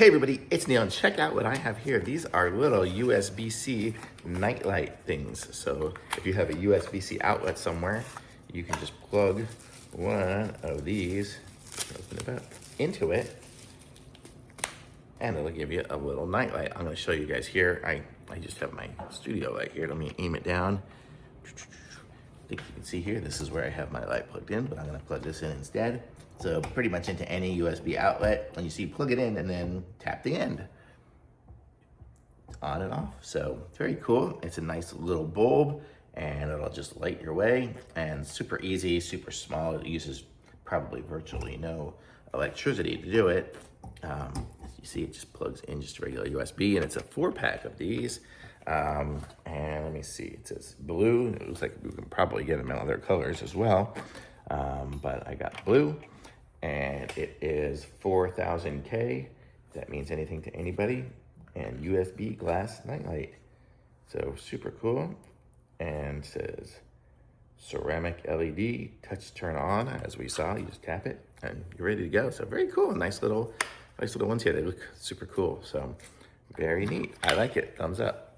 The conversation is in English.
Hey everybody, it's Neil, and check out what I have here. These are little USB-C nightlight things. So if you have a USB-C outlet somewhere, you can just plug one of these, open it up, into it, and it'll give you a little nightlight. I'm gonna show you guys here. I just have my studio light here. Let me aim it down. I think you can see here, this is where I have my light plugged in, but I'm gonna plug this in instead. So pretty much into any USB outlet, when you see, plug it in and then tap the end. On and off, so it's very cool. It's a nice little bulb and it'll just light your way, and super easy, super small. It uses probably virtually no electricity to do it. You see it just plugs in just a regular USB, and it's a 4-pack of these. And let me see, it says blue. It looks like we can probably get them in other colors as well. But I got blue, and it is 4000K. If that means anything to anybody, and USB glass nightlight. So super cool. And says ceramic LED, touch turn on. As we saw, you just tap it and you're ready to go. So very cool, nice little ones here. They look super cool. So very neat. I like it, thumbs up.